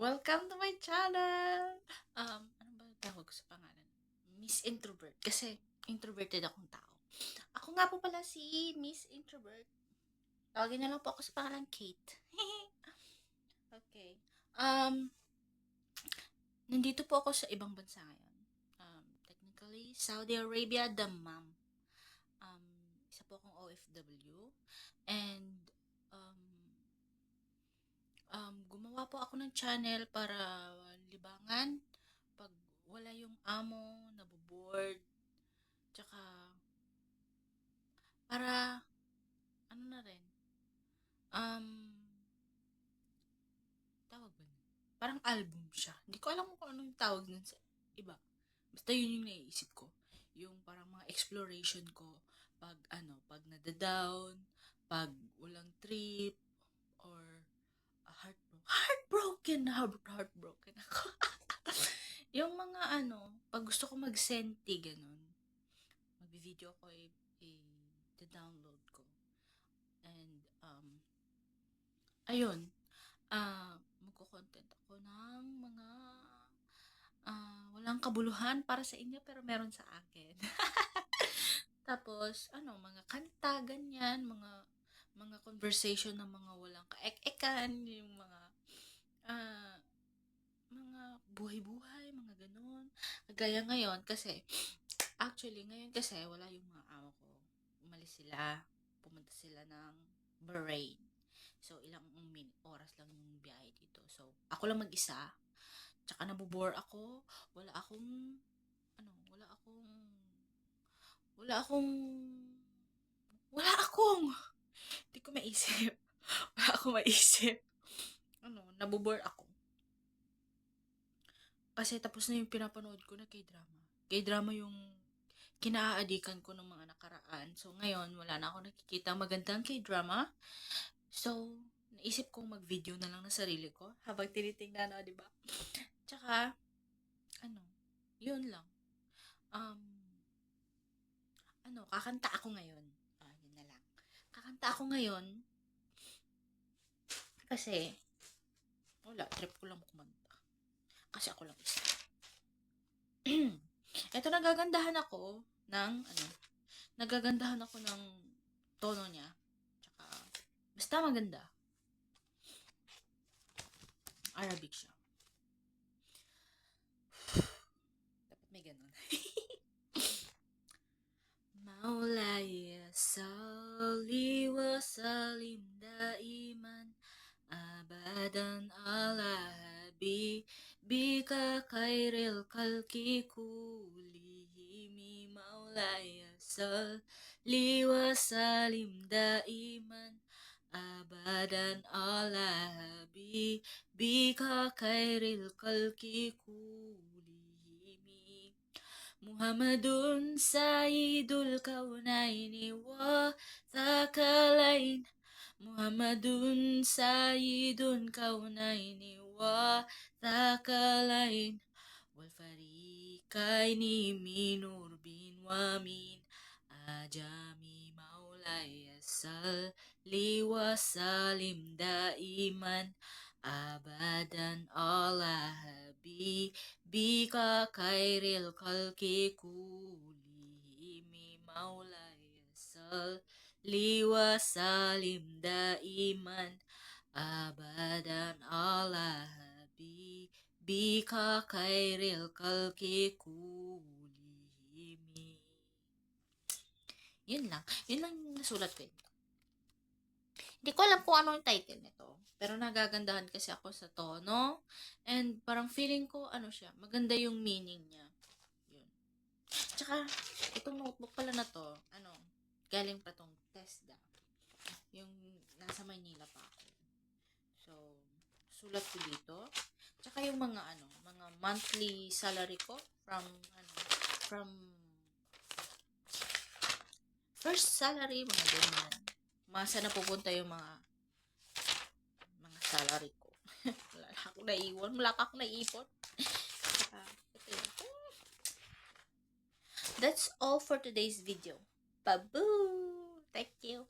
Welcome to my channel! Ano ba tawag ko sa pangalan? Miss Introvert. Kasi introverted akong tao. Ako nga po pala si Miss Introvert. Tawagin na lang po ako sa pangalan Kate. Okay. Nandito po ako sa ibang bansa ngayon. Technically, Saudi Arabia, Dammam. Um, Isa po akong OFW. And, gumawa po ako ng channel para libangan pag wala yung amo, naboboard, tsaka para ano na rin, um, tawag ba nun? Parang album siya. Hindi ko alam kung ano yung tawag nun sa iba. Basta yun yung naiisip ko. Yung parang mga exploration ko pag nadadown, pag walang trip, or heartbroken ako. Yung mga pag gusto ko mag-senti, ganun, mag-video ko, i-download ko. And, ayun, magko-content ako ng mga walang kabuluhan para sa inyo, pero meron sa akin. Tapos, mga kanta, ganyan, mga conversation ng mga walang kaek-ekan, yung mga buhay-buhay, mga ganun. Gaya ngayon kasi, actually, ngayon kasi wala yung mga amo ko. Umalis sila, pumunta sila ng Bahrain. So, ilang oras lang yung biyahe dito. So, ako lang mag-isa. Tsaka nabobore ako. Wala akong, ano, wala akong, wala akong, wala akong, hindi ko maisip. Wala akong maisip. Nabobore ako. Kasi tapos na yung pinapanood ko na K-drama. K-drama yung kinaaadikan ko ng mga nakaraan. So, ngayon, wala na ako nakikita magandang K-drama. So, naisip kong mag-video na lang na sarili ko habang tinitingnan, di ba? Tsaka, yun lang. Kakanta ako ngayon. Yun na lang. Kakanta ako ngayon kasi, wala, trip ko lang kumanta. Kasi ako lang isa. Ito, nagagandahan ako ng tono niya. Tsaka, basta maganda. Arabic siya. Dapat may ganun. Maulay salli wa salim daiman abadan ala habibika khairil khalqi kullihim maulay salli wa salim daiman abadan ala habibika khairil khalqi kullihim Muhammadun Sayyidul Kaunaini wa Thakalain Muhammadun Sayyidun Kaunaini wa Thakalain Wal Farikaini Minur bin wa min Ajami Maulaya Salli wa Salim Daiman Abadan Allah Bika khairil khalqi kullihim maulaya salli wa salim daiman abadan ala bika khairil khalqi kullihim. Yun lang nasulat ko yun. Hindi ko alam kung ano yung title nito. Pero nagagandahan kasi ako sa tono. And parang feeling ko, maganda yung meaning niya. Yun. Tsaka, itong notebook pala na to, galing pa tong TESDA. Yung nasa Maynila pa ako. So, sulat ko dito. Tsaka yung mga monthly salary ko from first salary, mga ganyan. Masa na pupunta yung mga salary ko. Wala akong naiwan. Wala akong naipon. That's all for today's video. Babu! Thank you.